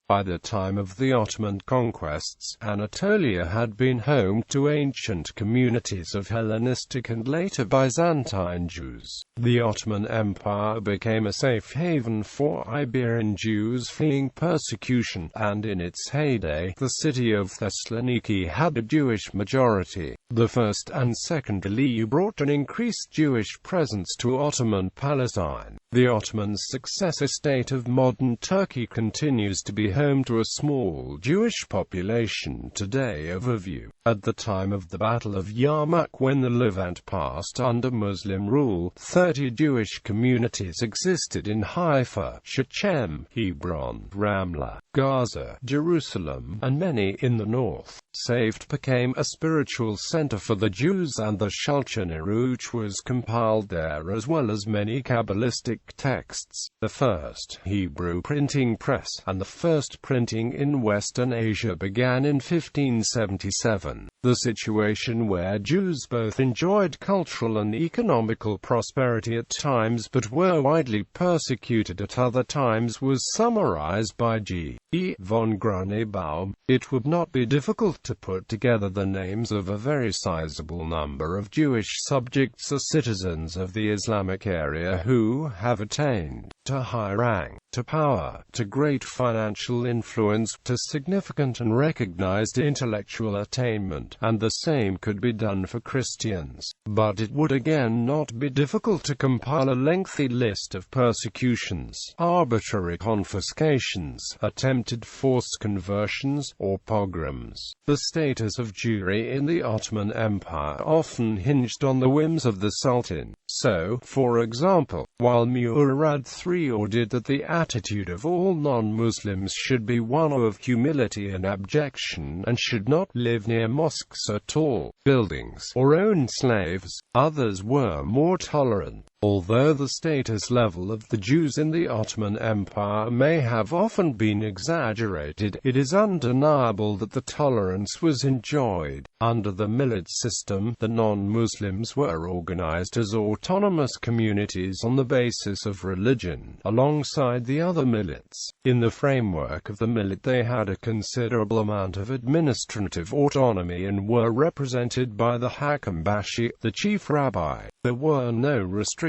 By the time of the Ottoman conquests, Anatolia had been home to ancient communities of Hellenistic and later Byzantine Jews. The Ottoman Empire became a safe haven for Iberian Jews fleeing persecution, and in its heyday, the city of Thessaloniki had a Jewish majority. The First and Second Aliyah brought an increased Jewish presence to Ottoman Palestine. The Ottoman successor state of modern Turkey continues to be home to a small Jewish population today. Overview. At the time of the Battle of Yarmouk, when the Levant passed under Muslim rule, 30 Jewish communities existed in Haifa, Shechem, Hebron, Ramlah, Gaza, Jerusalem, and many in the north. Saved became a spiritual center for the Jews, and the Shulchan Aruch was compiled there, as well as many Kabbalistic texts. The first Hebrew printing press, and the first printing in Western Asia, began in 1577. The situation where Jews both enjoyed cultural and economical prosperity at times but were widely persecuted at other times was summarized by G. E. von Grunebaum. It would not be difficult to put together the names of a very sizable number of Jewish subjects or citizens of the Islamic area who have attained to high rank, to power, to great financial influence, to significant and recognized intellectual attainment, and the same could be done for Christians. But it would again not be difficult to compile a lengthy list of persecutions, arbitrary confiscations, attempted forced conversions, or pogroms. The status of Jewry in the Ottoman Empire often hinged on the whims of the Sultan. So, for example, while Murad III ordered that the attitude of all non-Muslims should be one of humility and abjection, and should not live near mosques at all, buildings, or own slaves, others were more tolerant. Although the status level of the Jews in the Ottoman Empire may have often been exaggerated, it is undeniable that the tolerance was enjoyed. Under the millet system, the non-Muslims were organized as autonomous communities on the basis of religion, alongside the other millets. In the framework of the millet, they had a considerable amount of administrative autonomy and were represented by the Hakam Bashi, the chief rabbi. There were no restrictions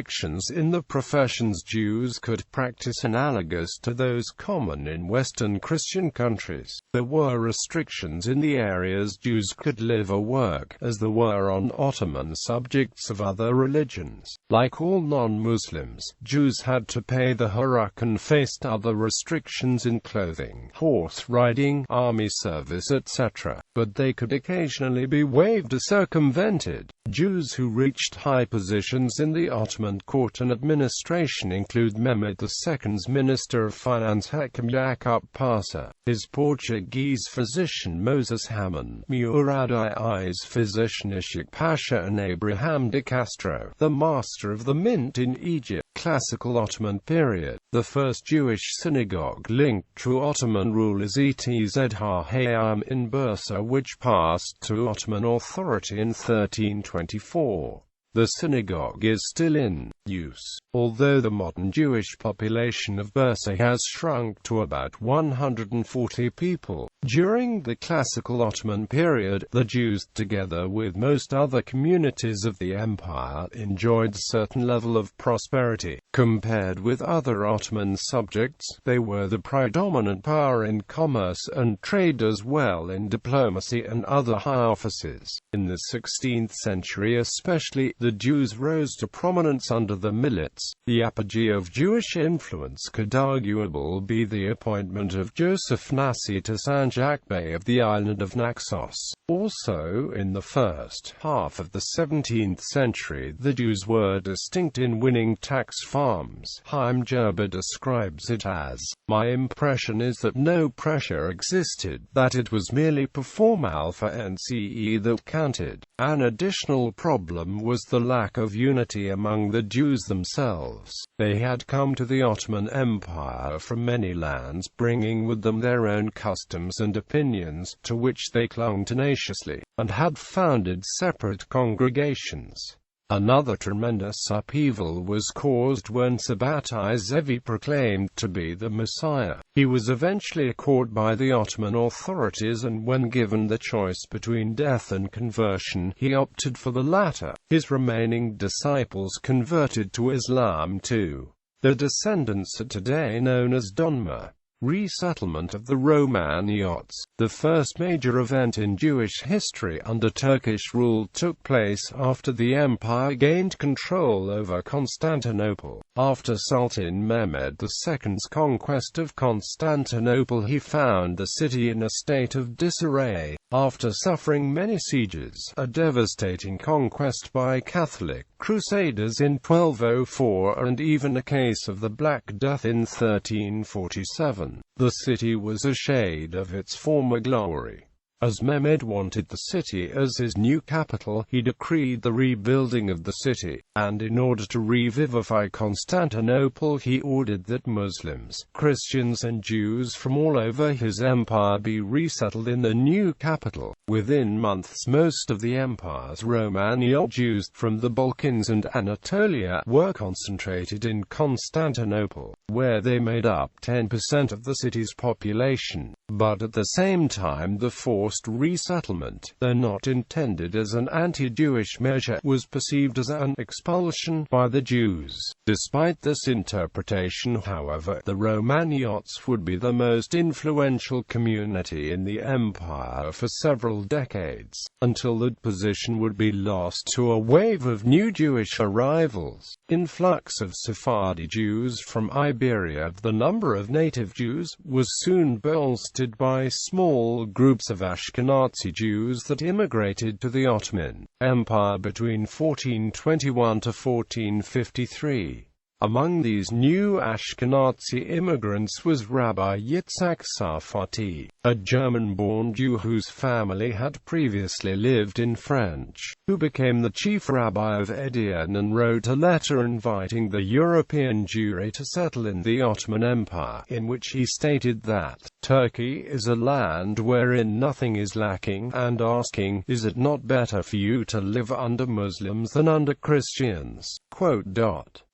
in the professions Jews could practice analogous to those common in Western Christian countries. There were restrictions in the areas Jews could live or work, as there were on Ottoman subjects of other religions. Like all non-Muslims, Jews had to pay the harak and faced other restrictions in clothing, horse riding, army service, etc. But they could occasionally be waived or circumvented. Jews who reached high positions in the Ottoman court and administration include Mehmed II's Minister of Finance Hakim Yakup Pasha, his Portuguese physician Moses Hammond, Murad II's physician Ishak Pasha, and Abraham de Castro, the master of the mint in Egypt. Classical Ottoman period. The first Jewish synagogue linked to Ottoman rule is Etz Hayam in Bursa, which passed to Ottoman authority in 1324. The synagogue is still in use, although the modern Jewish population of Bursa has shrunk to about 140 people. During the classical Ottoman period, the Jews, together with most other communities of the empire, enjoyed a certain level of prosperity. Compared with other Ottoman subjects, they were the predominant power in commerce and trade, as well in diplomacy and other high offices. In the 16th century especially, the Jews rose to prominence under the millets. The apogee of Jewish influence could arguably be the appointment of Joseph Nassi to Sanjak Bey of the island of Naxos. Also, in the first half of the 17th century, the Jews were distinct in winning tax farms. Chaim Gerber describes it as, "My impression is that no pressure existed, that it was merely perform alpha and CE that counted." An additional problem was the lack of unity among the Jews themselves. They had come to the Ottoman Empire from many lands, bringing with them their own customs and opinions, to which they clung tenaciously, and had founded separate congregations. Another tremendous upheaval was caused when Sabbatai Zevi proclaimed to be the Messiah. He was eventually caught by the Ottoman authorities, and when given the choice between death and conversion, he opted for the latter. His remaining disciples converted to Islam too. The descendants are today known as Donma. Resettlement of the Romaniots. The first major event in Jewish history under Turkish rule took place after the empire gained control over Constantinople. After Sultan Mehmed II's conquest of Constantinople, he found the city in a state of disarray. After suffering many sieges, a devastating conquest by Catholic Crusaders in 1204, and even a case of the Black Death in 1347, the city was a shade of its former glory. As Mehmed wanted the city as his new capital, he decreed the rebuilding of the city, and in order to revivify Constantinople, he ordered that Muslims, Christians and Jews from all over his empire be resettled in the new capital. Within months, most of the empire's Romaniot Jews from the Balkans and Anatolia were concentrated in Constantinople, where they made up 10% of the city's population. But at the same time, the forced resettlement, though not intended as an anti-Jewish measure, was perceived as an expulsion by the Jews. Despite this interpretation, however, the Romaniots would be the most influential community in the empire for several decades, until that position would be lost to a wave of new Jewish arrivals. Influx of Sephardi Jews from Iberia. The number of native Jews was soon bolstered by small groups of Ashkenazi Jews that immigrated to the Ottoman Empire between 1421 to 1453. Among these new Ashkenazi immigrants was Rabbi Yitzhak Sarfatti, a German-born Jew whose family had previously lived in France, who became the chief rabbi of Edion and wrote a letter inviting the European Jewry to settle in the Ottoman Empire, in which he stated that Turkey is a land wherein nothing is lacking, and asking, "Is it not better for you to live under Muslims than under Christians?"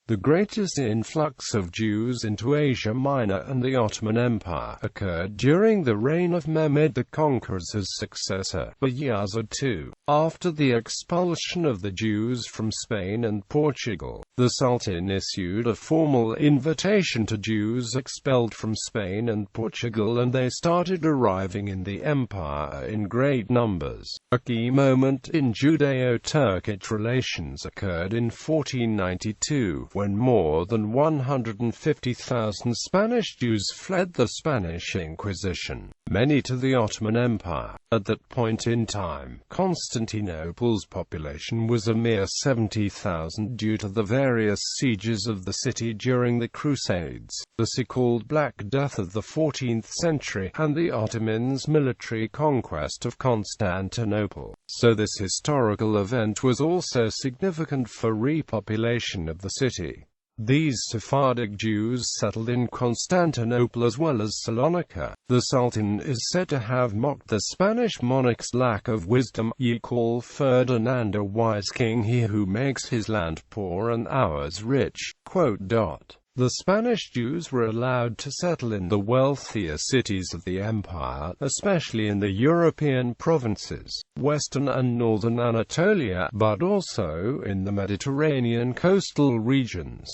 The greatest influx of Jews into Asia Minor and the Ottoman Empire occurred during the reign of Mehmed the Conqueror's successor, Bayezid II. After the expulsion of the Jews from Spain and Portugal, the Sultan issued a formal invitation to Jews expelled from Spain and Portugal, and they started arriving in the empire in great numbers. A key moment in Judeo-Turkic relations occurred in 1492, when more than 150,000 Spanish Jews fled the Spanish Inquisition, many to the Ottoman Empire. At that point in time, Constantinople's population was a mere 70,000 due to the various sieges of the city during the Crusades, the so-called Black Death of the 14th century, and the Ottomans' military conquest of Constantinople. So this historical event was also significant for repopulation of the city. These Sephardic Jews settled in Constantinople as well as Salonika. The Sultan is said to have mocked the Spanish monarch's lack of wisdom. "Ye call Ferdinand a wise king, he who makes his land poor and ours rich." The Spanish Jews were allowed to settle in the wealthier cities of the empire, especially in the European provinces, western and northern Anatolia, but also in the Mediterranean coastal regions.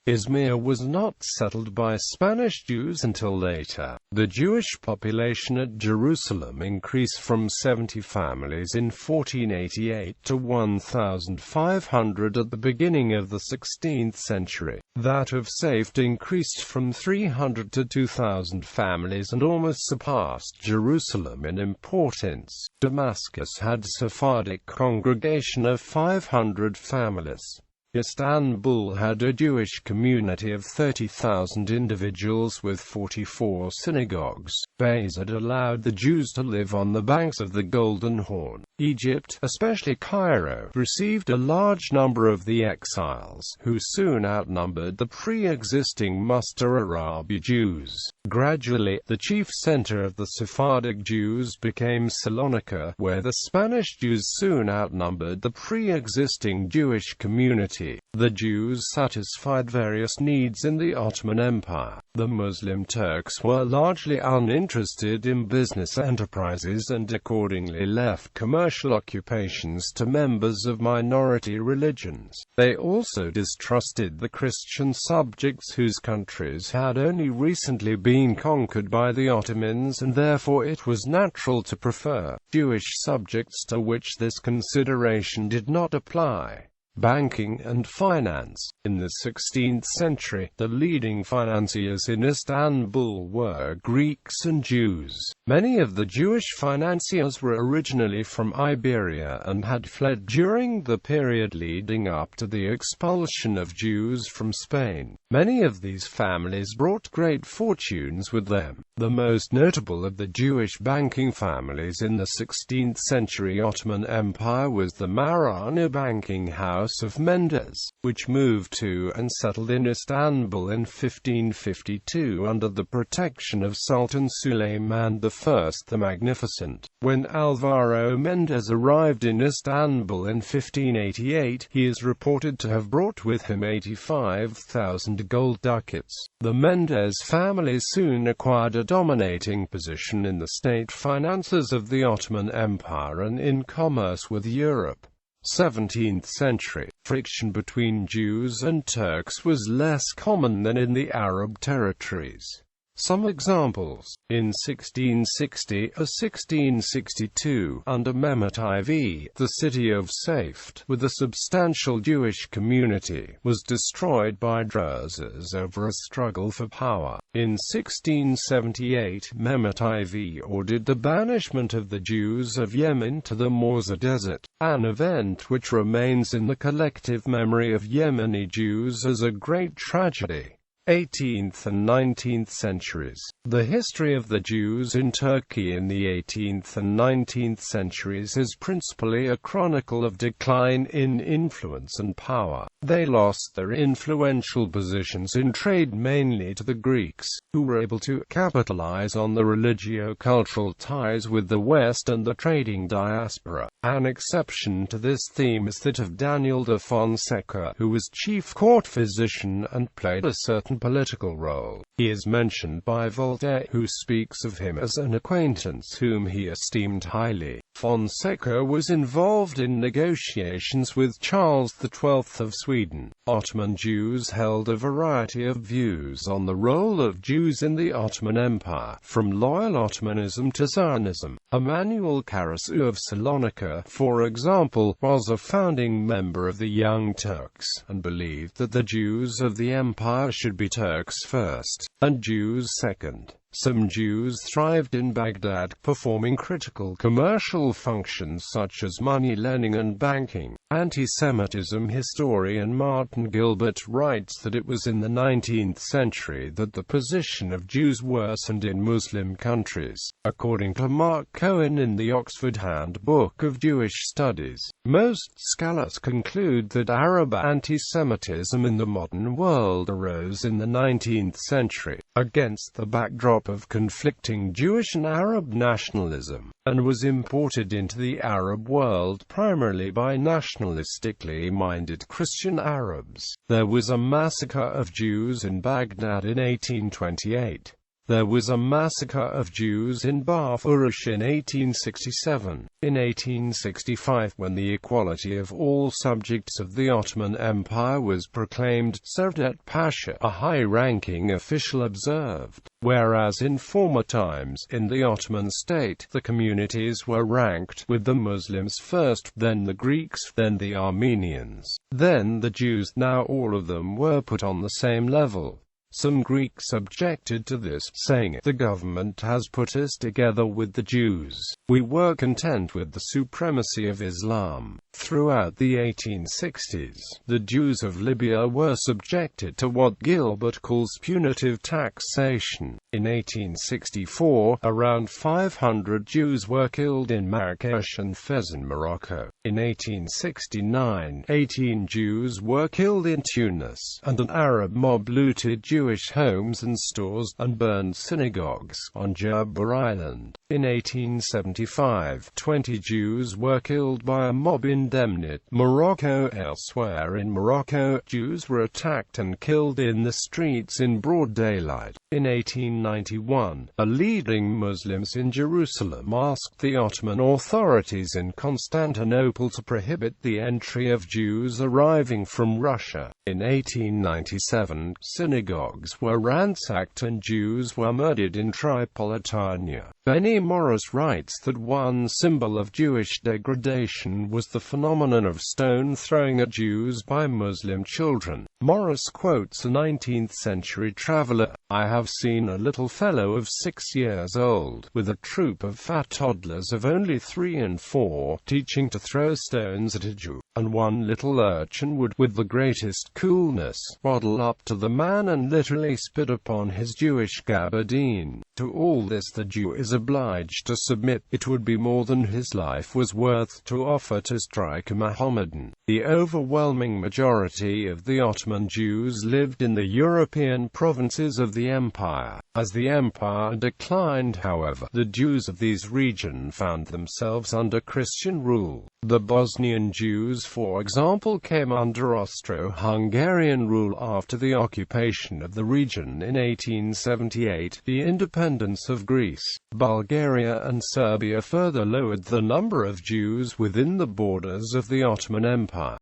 Izmir was not settled by Spanish Jews until later. The Jewish population at Jerusalem increased from 70 families in 1488 to 1,500 at the beginning of the 16th century. That of Safed increased from 300 to 2,000 families and almost surpassed Jerusalem in importance. Damascus had a Sephardic congregation of 500 families. Istanbul had a Jewish community of 30,000 individuals with 44 synagogues. Bayezid allowed the Jews to live on the banks of the Golden Horn, Egypt, especially Cairo, received a large number of the exiles, who soon outnumbered the pre-existing Mustar-Arabi Jews. Gradually, the chief center of the Sephardic Jews became Salonika, where the Spanish Jews soon outnumbered the pre-existing Jewish community. The Jews satisfied various needs in the Ottoman Empire. The Muslim Turks were largely uninterested in business enterprises and accordingly left commercial occupations to members of minority religions. They also distrusted the Christian subjects whose countries had only recently been conquered by the Ottomans, and therefore it was natural to prefer Jewish subjects to which this consideration did not apply. Banking and finance. In the 16th century, the leading financiers in Istanbul were Greeks and Jews. Many of the Jewish financiers were originally from Iberia and had fled during the period leading up to the expulsion of Jews from Spain. Many of these families brought great fortunes with them. The most notable of the Jewish banking families in the 16th century Ottoman Empire was the Marani banking house of Mendes, which moved to and settled in Istanbul in 1552 under the protection of Sultan Suleiman I the Magnificent. When Alvaro Mendes arrived in Istanbul in 1588, he is reported to have brought with him 85,000 gold ducats. The Mendes family soon acquired a dominating position in the state finances of the Ottoman Empire and in commerce with Europe. 17th century. Friction between Jews and Turks was less common than in the Arab territories. Some examples. In 1660 or 1662, under Mehmet IV, the city of Safed, with a substantial Jewish community, was destroyed by Druses over a struggle for power. In 1678, Mehmet IV ordered the banishment of the Jews of Yemen to the Morza Desert, an event which remains in the collective memory of Yemeni Jews as a great tragedy. 18th and 19th centuries. The history of the Jews in Turkey in the 18th and 19th centuries is principally a chronicle of decline in influence and power. They lost their influential positions in trade mainly to the Greeks, who were able to capitalize on the religio-cultural ties with the West and the trading diaspora. An exception to this theme is that of Daniel de Fonseca, who was chief court physician and played a certain political role. He is mentioned by Voltaire, who speaks of him as an acquaintance whom he esteemed highly. Fonseca was involved in negotiations with Charles XII of Sweden. Ottoman Jews held a variety of views on the role of Jews in the Ottoman Empire, from loyal Ottomanism to Zionism. Emanuel Karasu of Salonika, for example, was a founding member of the Young Turks, and believed that the Jews of the empire should be Turks first, and Jews second. Some Jews thrived in Baghdad, performing critical commercial functions such as money lending and banking. Anti-Semitism historian Martin Gilbert writes that it was in the 19th century that the position of Jews worsened in Muslim countries. According to Mark Cohen in the Oxford Handbook of Jewish Studies, most scholars conclude that Arab anti-Semitism in the modern world arose in the 19th century, against the backdrop of conflicting Jewish and Arab nationalism, and was imported into the Arab world primarily by nationalistically minded Christian Arabs. There was a massacre of Jews in Baghdad in 1828. There was a massacre of Jews in Barre in 1867. In 1865, when the equality of all subjects of the Ottoman Empire was proclaimed, Cevdet Pasha, a high-ranking official, observed, whereas in former times, in the Ottoman state, the communities were ranked, with the Muslims first, then the Greeks, then the Armenians, then the Jews, now all of them were put on the same level. Some Greeks objected to this, saying, "The government has put us together with the Jews. We were content with the supremacy of Islam." Throughout the 1860s, the Jews of Libya were subjected to what Gilbert calls punitive taxation. In 1864, around 500 Jews were killed in Marrakesh and Fez in Morocco. In 1869, 18 Jews were killed in Tunis, and an Arab mob looted Jewish homes and stores, and burned synagogues, on Jebel Island. In 1875, 20 Jews were killed by a mob in Demnit, Morocco. Elsewhere in Morocco, Jews were attacked and killed in the streets in broad daylight. In 1891, a leading Muslims in Jerusalem asked the Ottoman authorities in Constantinople to prohibit the entry of Jews arriving from Russia. In 1897, synagogues were ransacked and Jews were murdered in Tripolitania. Benny Morris writes that one symbol of Jewish degradation was the phenomenon of stone throwing at Jews by Muslim children. Morris quotes a 19th-century traveler, "I have seen a little fellow of 6 years old, with a troop of fat toddlers of only 3 and 4, teaching to throw stones at a Jew, and one little urchin would, with the greatest coolness, waddle up to the man and literally spit upon his Jewish gabardine. To all this the Jew is obliged to submit. It would be more than his life was worth to offer to strike a Mohammedan." The overwhelming majority of the Ottoman Jews lived in the European provinces of the empire. As the empire declined, however, the Jews of these regions found themselves under Christian rule. The Bosnian Jews, for example, came under Austro-Hungarian rule after the occupation of the region in 1878. The independence of Greece, Bulgaria and Serbia further lowered the number of Jews within the borders of the Ottoman Empire.